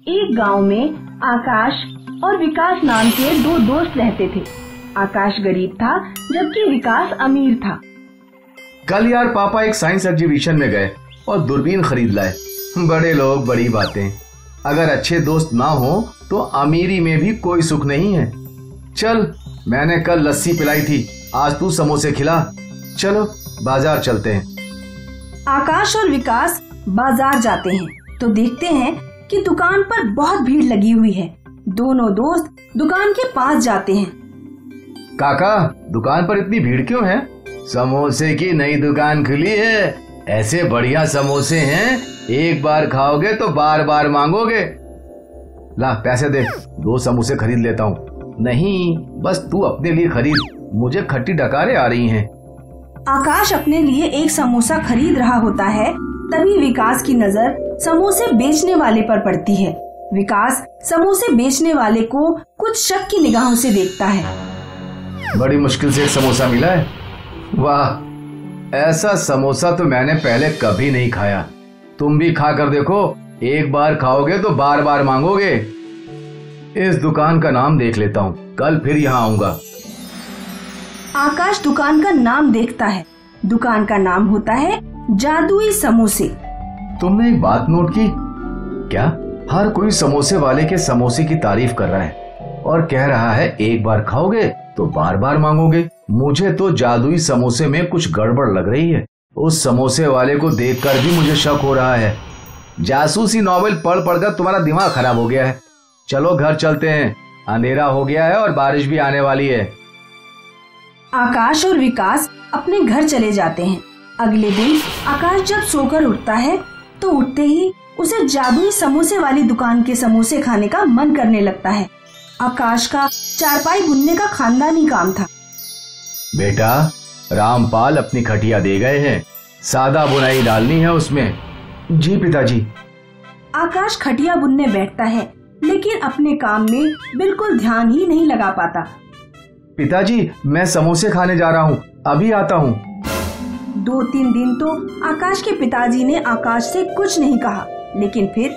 एक गांव में आकाश और विकास नाम के दो दोस्त रहते थे। आकाश गरीब था जबकि विकास अमीर था। कल यार पापा एक साइंस एग्जीबिशन में गए और दूरबीन खरीद लाए। बड़े लोग बड़ी बातें। अगर अच्छे दोस्त ना हो तो अमीरी में भी कोई सुख नहीं है। चल, मैंने कल लस्सी पिलाई थी, आज तू समोसे खिला। चलो बाजार चलते हैं। आकाश और विकास बाजार जाते हैं तो देखते हैं कि दुकान पर बहुत भीड़ लगी हुई है। दोनों दोस्त दुकान के पास जाते हैं। काका, दुकान पर इतनी भीड़ क्यों है? समोसे की नई दुकान खुली है। ऐसे बढ़िया समोसे हैं, एक बार खाओगे तो बार बार मांगोगे। ला पैसे दे, 2 समोसे खरीद लेता हूँ। नहीं, बस तू अपने लिए खरीद, मुझे खट्टी डकारें आ रही हैं। आकाश अपने लिए एक समोसा खरीद रहा होता है, तभी विकास की नजर समोसे बेचने वाले पर पड़ती है। विकास समोसे बेचने वाले को कुछ शक की निगाहों से देखता है। बड़ी मुश्किल से एक समोसा मिला है। वाह, ऐसा समोसा तो मैंने पहले कभी नहीं खाया। तुम भी खा कर देखो, एक बार खाओगे तो बार बार मांगोगे। इस दुकान का नाम देख लेता हूँ, कल फिर यहाँ आऊंगा। आकाश दुकान का नाम देखता है। दुकान का नाम होता है जादुई समोसे। तुमने एक बात नोट की क्या? हर कोई समोसे वाले के समोसे की तारीफ कर रहा है और कह रहा है एक बार खाओगे तो बार बार मांगोगे। मुझे तो जादुई समोसे में कुछ गड़बड़ लग रही है। उस समोसे वाले को देखकर भी मुझे शक हो रहा है। जासूसी नॉवेल पढ़ पढ़कर तुम्हारा दिमाग खराब हो गया है। चलो घर चलते हैं, अंधेरा हो गया है और बारिश भी आने वाली है। आकाश और विकास अपने घर चले जाते हैं। अगले दिन आकाश जब सोकर उठता है तो उठते ही उसे जादुई समोसे वाली दुकान के समोसे खाने का मन करने लगता है। आकाश का चारपाई बुनने का खानदानी काम था। बेटा, रामपाल अपनी खटिया दे गए हैं, सादा बुनाई डालनी है उसमें। जी पिताजी। आकाश खटिया बुनने बैठता है लेकिन अपने काम में बिल्कुल ध्यान ही नहीं लगा पाता। पिताजी, मैं समोसे खाने जा रहा हूँ, अभी आता हूँ। 2-3 दिन तो आकाश के पिताजी ने आकाश से कुछ नहीं कहा, लेकिन फिर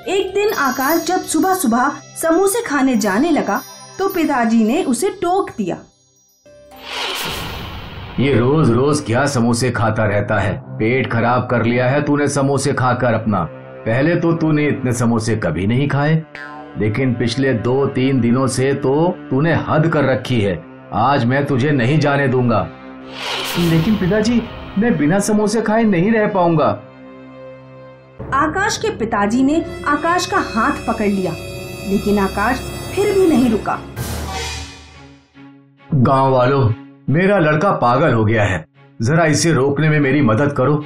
एक दिन आकाश जब सुबह सुबह समोसे खाने जाने लगा तो पिताजी ने उसे टोक दिया। ये रोज रोज क्या समोसे खाता रहता है? पेट खराब कर लिया है तूने समोसे खाकर अपना। पहले तो तूने इतने समोसे कभी नहीं खाए, लेकिन पिछले 2-3 दिनों से तो तूने हद कर रखी है। आज मैं तुझे नहीं जाने दूंगा। लेकिन पिताजी, मैं बिना समोसे खाए नहीं रह पाऊंगा। आकाश के पिताजी ने आकाश का हाथ पकड़ लिया, लेकिन आकाश फिर भी नहीं रुका। गांव वालों, मेरा लड़का पागल हो गया है, जरा इसे रोकने में मेरी मदद करो।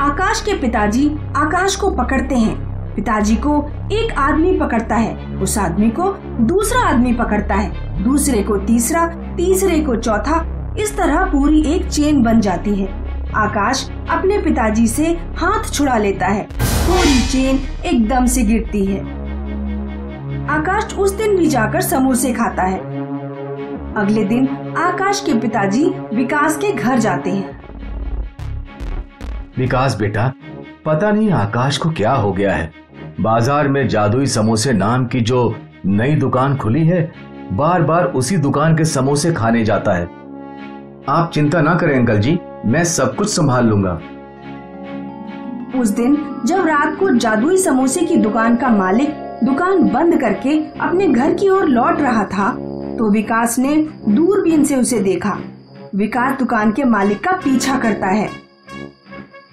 आकाश के पिताजी आकाश को पकड़ते हैं। पिताजी को एक आदमी पकड़ता है, उस आदमी को दूसरा आदमी पकड़ता है, दूसरे को तीसरा, तीसरे को चौथा। इस तरह पूरी एक चेन बन जाती है। आकाश अपने पिताजी से हाथ छुड़ा लेता है, पूरी चेन एकदम से गिरती है। आकाश उस दिन भी जाकर समोसे खाता है। अगले दिन आकाश के पिताजी विकास के घर जाते हैं। विकास बेटा, पता नहीं आकाश को क्या हो गया है। बाजार में जादुई समोसे नाम की जो नई दुकान खुली है, बार बार उसी दुकान के समोसे खाने जाता है। आप चिंता ना करें अंकल जी, मैं सब कुछ संभाल लूंगा। उस दिन जब रात को जादुई समोसे की दुकान का मालिक दुकान बंद करके अपने घर की ओर लौट रहा था तो विकास ने दूरबीन से उसे देखा। विकास दुकान के मालिक का पीछा करता है।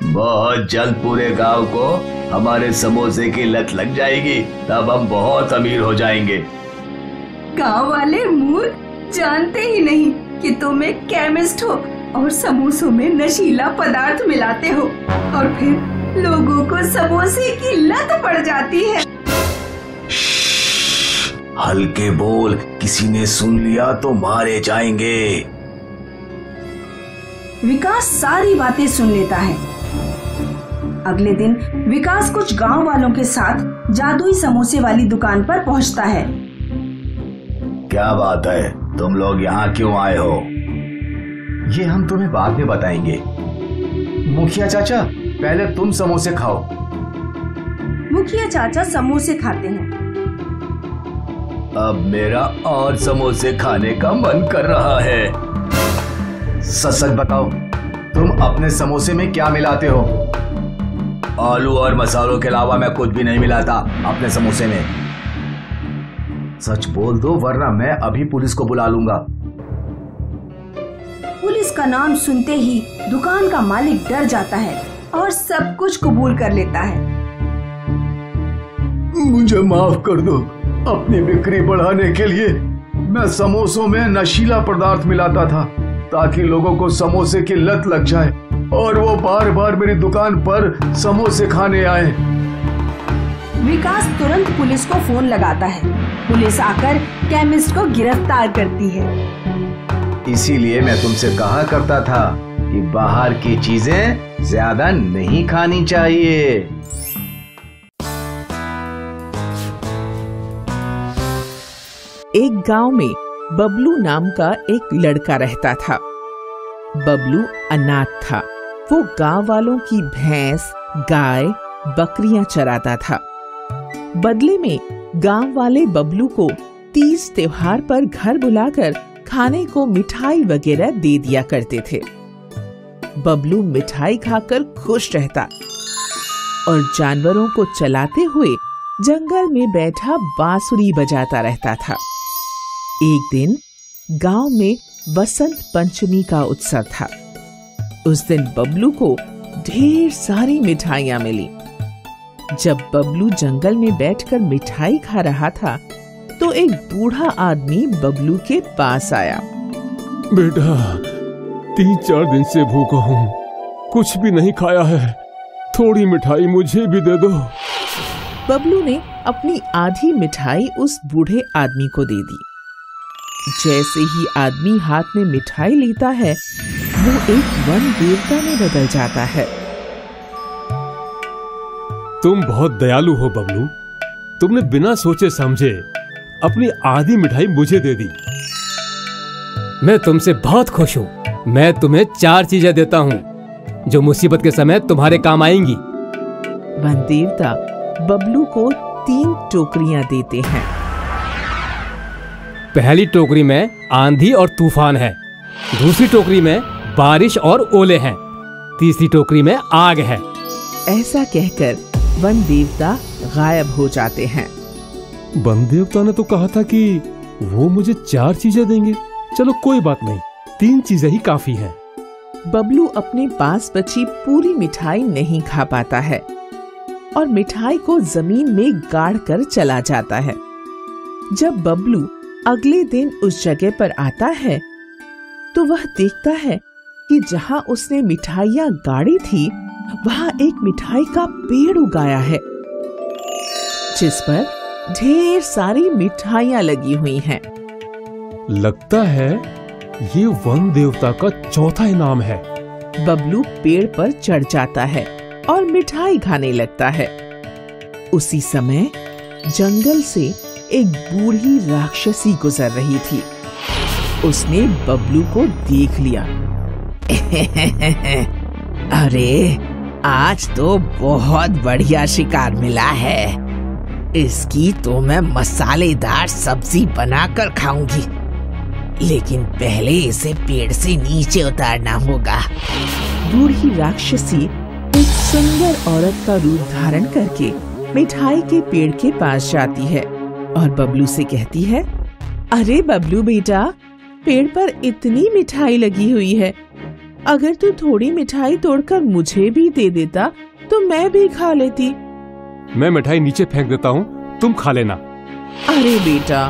बहुत जल्द पूरे गांव को हमारे समोसे की लत लग जाएगी, तब हम बहुत अमीर हो जाएंगे। गांव वाले मूर्ख, जानते ही नहीं कि तुम एक केमिस्ट हो और समोसों में नशीला पदार्थ मिलाते हो और फिर लोगों को समोसे की लत पड़ जाती है। हल्के बोल, किसी ने सुन लिया तो मारे जाएंगे। विकास सारी बातें सुन लेता है। अगले दिन विकास कुछ गांव वालों के साथ जादुई समोसे वाली दुकान पर पहुंचता है। क्या बात है, तुम लोग यहाँ क्यों आए हो? ये हम तुम्हें बाद में बताएंगे। मुखिया चाचा, पहले तुम समोसे खाओ। मुखिया चाचा समोसे खाते हैं। अब मेरा और समोसे खाने का मन कर रहा है। सच सच बताओ, तुम अपने समोसे में क्या मिलाते हो? आलू और मसालों के अलावा मैं कुछ भी नहीं मिलाता अपने समोसे में। सच बोल दो वरना मैं अभी पुलिस को बुला लूंगा। पुलिस का नाम सुनते ही दुकान का मालिक डर जाता है और सब कुछ कबूल कर लेता है। मुझे माफ कर दो। अपनी बिक्री बढ़ाने के लिए मैं समोसों में नशीला पदार्थ मिलाता था ताकि लोगों को समोसे की लत लग जाए और वो बार बार मेरी दुकान पर समोसे खाने आए। विकास तुरंत पुलिस को फोन लगाता है। पुलिस आकर केमिस्ट को गिरफ्तार करती है। इसीलिए मैं तुमसे कहा करता था कि बाहर की चीजें ज्यादा नहीं खानी चाहिए। एक गांव में बबलू नाम का एक लड़का रहता था। बबलू अनाथ था। वो गांव वालों की भैंस, गाय, बकरियां चराता था। बदले में गांव वाले बबलू को तीज त्योहार पर घर बुलाकर खाने को मिठाई वगैरह दे दिया करते थे। बबलू मिठाई खाकर खुश रहता और जानवरों को चलाते हुए जंगल में बैठा बांसुरी बजाता रहता था। एक दिन गांव में वसंत पंचमी का उत्सव था। उस दिन बबलू को ढेर सारी मिठाइयां मिली। जब बबलू जंगल में बैठकर मिठाई खा रहा था तो एक बूढ़ा आदमी बबलू के पास आया। बेटा, 3-4 दिन से भूखा हूँ, कुछ भी नहीं खाया है, थोड़ी मिठाई मुझे भी दे दो। बबलू ने अपनी आधी मिठाई उस बूढ़े आदमी को दे दी। जैसे ही आदमी हाथ में मिठाई लेता है वो एक वन देवता में बदल जाता है। तुम बहुत दयालु हो बबलू। तुमने बिना सोचे समझे अपनी आधी मिठाई मुझे दे दी। मैं तुमसे बहुत खुश हूँ। मैं तुम्हें 4 चीजें देता हूँ जो मुसीबत के समय तुम्हारे काम आएंगी। वन देवता बबलू को 3 टोकरियां देते हैं। पहली टोकरी में आंधी और तूफान है, दूसरी टोकरी में बारिश और ओले हैं, तीसरी टोकरी में आग है। ऐसा कहकर वन देवता गायब हो जाते हैं। वन देवता ने तो कहा था कि वो मुझे 4 चीजें देंगे। चलो कोई बात नहीं, 3 चीजें ही काफी हैं। बबलू अपने पास बची पूरी मिठाई नहीं खा पाता है और मिठाई को जमीन में गाड़ कर चला जाता है। जब बबलू अगले दिन उस जगह पर आता है तो वह देखता है कि जहां उसने मिठाइयां गाड़ी थी वहां एक मिठाई का पेड़ उगाया है जिस पर ढेर सारी मिठाइयां लगी हुई हैं। लगता है ये वन देवता का चौथा इनाम है। बबलू पेड़ पर चढ़ जाता है और मिठाई खाने लगता है। उसी समय जंगल से एक बूढ़ी राक्षसी गुजर रही थी। उसने बबलू को देख लिया। अरे, आज तो बहुत बढ़िया शिकार मिला है। इसकी तो मैं मसालेदार सब्जी बनाकर खाऊंगी, लेकिन पहले इसे पेड़ से नीचे उतारना होगा। बूढ़ी राक्षसी एक सुंदर औरत का रूप धारण करके मिठाई के पेड़ के पास जाती है और बबलू से कहती है, अरे बबलू बेटा, पेड़ पर इतनी मिठाई लगी हुई है, अगर तू थोड़ी मिठाई तोड़कर मुझे भी दे देता तो मैं भी खा लेती। मैं मिठाई नीचे फेंक देता हूँ, तुम खा लेना। अरे बेटा,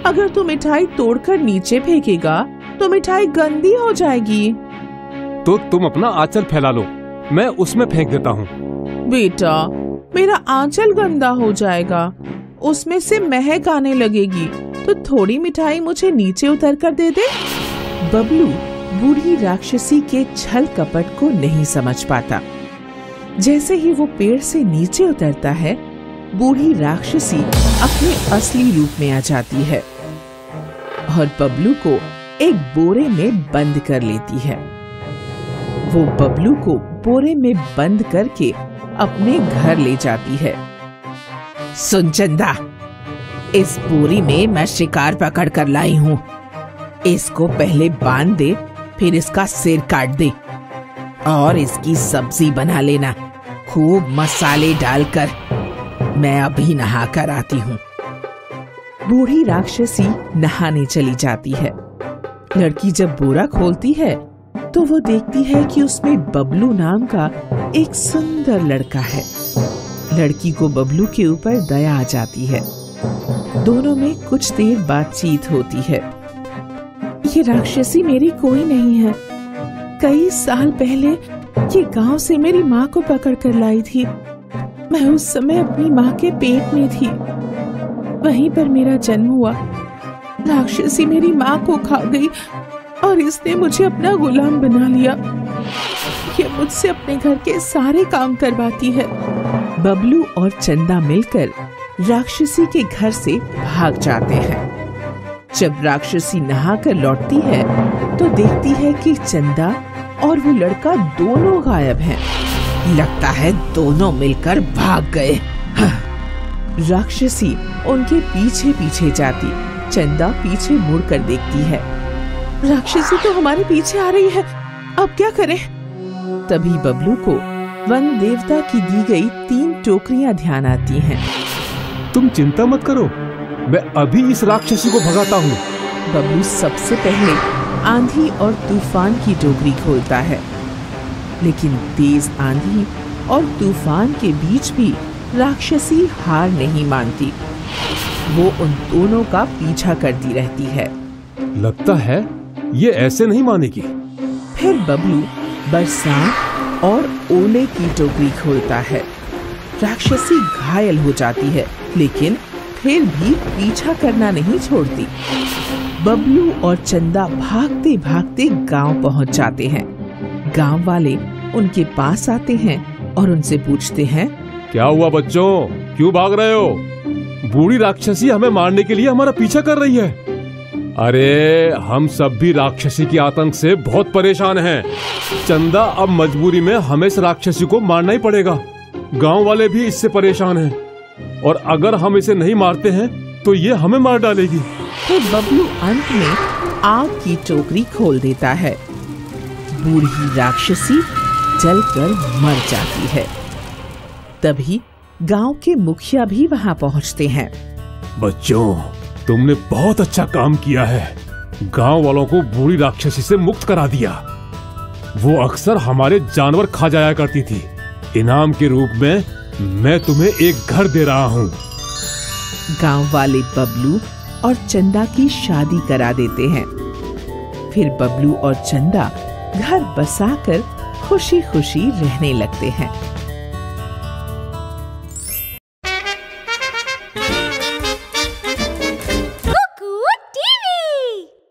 अगर तू मिठाई तोड़कर नीचे फेंकेगा तो मिठाई गंदी हो जाएगी। तो तुम अपना आंचल फैला लो, मैं उसमें फेंक देता हूँ। बेटा, मेरा आंचल गंदा हो जाएगा, उसमें से महक आने लगेगी, तो थोड़ी मिठाई मुझे नीचे उतर कर दे दे। बबलू बूढ़ी राक्षसी के छल कपट को नहीं समझ पाता। जैसे ही वो पेड़ से नीचे उतरता है, बूढ़ी राक्षसी अपने असली रूप में आ जाती है और बबलू को एक बोरे में बंद कर लेती है। वो बबलू को बोरे में बंद करके अपने घर ले जाती है सुन चंदा, इस बोरी में मैं शिकार पकड़ कर लाई हूँ। इसको पहले बांध दे, फिर इसका सिर काट दे और इसकी सब्जी बना लेना, खूब मसाले डालकर। मैं अभी नहा कर आती हूँ। बूढ़ी राक्षसी नहाने चली जाती है। लड़की जब बोरा खोलती है तो वो देखती है कि उसमें बबलू नाम का एक सुंदर लड़का है। लड़की को बबलू के ऊपर दया आ जाती है। दोनों में कुछ देर बातचीत होती है। ये राक्षसी मेरी कोई नहीं है। कई साल पहले ये गांव से मेरी माँ को पकड़ कर लाई थी। मैं उस समय अपनी माँ के पेट में थी। वहीं पर मेरा जन्म हुआ। राक्षसी मेरी माँ को खा गई और इसने मुझे अपना गुलाम बना लिया। ये मुझसे अपने घर के सारे काम करवाती है। बबलू और चंदा मिलकर राक्षसी के घर से भाग जाते हैं। जब राक्षसी नहाकर लौटती है तो देखती है कि चंदा और वो लड़का दोनों गायब हैं। लगता है दोनों मिलकर भाग गए। राक्षसी उनके पीछे पीछे जाती। चंदा पीछे मुड़कर देखती है। राक्षसी तो हमारे पीछे आ रही है, अब क्या करें? तभी बबलू को वन देवता की दी गई 3 टोकरियां ध्यान आती हैं। तुम चिंता मत करो, मैं अभी इस राक्षसी को भगाता हूँ। बबलू सबसे पहले आंधी और तूफान की टोकरी खोलता है, लेकिन तेज आंधी और तूफान के बीच भी राक्षसी हार नहीं मानती। वो उन दोनों का पीछा करती रहती है। लगता है ये ऐसे नहीं मानेगी। फिर बबलू बरसात और ओले की टोकरी खोलता है। राक्षसी घायल हो जाती है, लेकिन फिर भी पीछा करना नहीं छोड़ती। बबलू और चंदा भागते भागते गांव पहुंच जाते हैं। गांव वाले उनके पास आते हैं और उनसे पूछते हैं, क्या हुआ बच्चों, क्यों भाग रहे हो? बूढ़ी राक्षसी हमें मारने के लिए हमारा पीछा कर रही है। अरे हम सब भी राक्षसी के आतंक से बहुत परेशान हैं। चंदा, अब मजबूरी में हमें इस राक्षसी को मारना ही पड़ेगा। गांव वाले भी इससे परेशान हैं और अगर हम इसे नहीं मारते हैं तो ये हमें मार डालेगी। फिर बबलू अंत में आग की टोकरी खोल देता है। बूढ़ी राक्षसी जलकर मर जाती है। तभी गांव के मुखिया भी वहां पहुंचते हैं। बच्चों, तुमने बहुत अच्छा काम किया है। गांव वालों को बूढ़ी राक्षसी से मुक्त करा दिया। वो अक्सर हमारे जानवर खा जाया करती थी। इनाम के रूप में मैं तुम्हें एक घर दे रहा हूँ। गांव वाले बबलू और चंदा की शादी करा देते हैं। फिर बबलू और चंदा घर बसाकर खुशी खुशी रहने लगते हैं।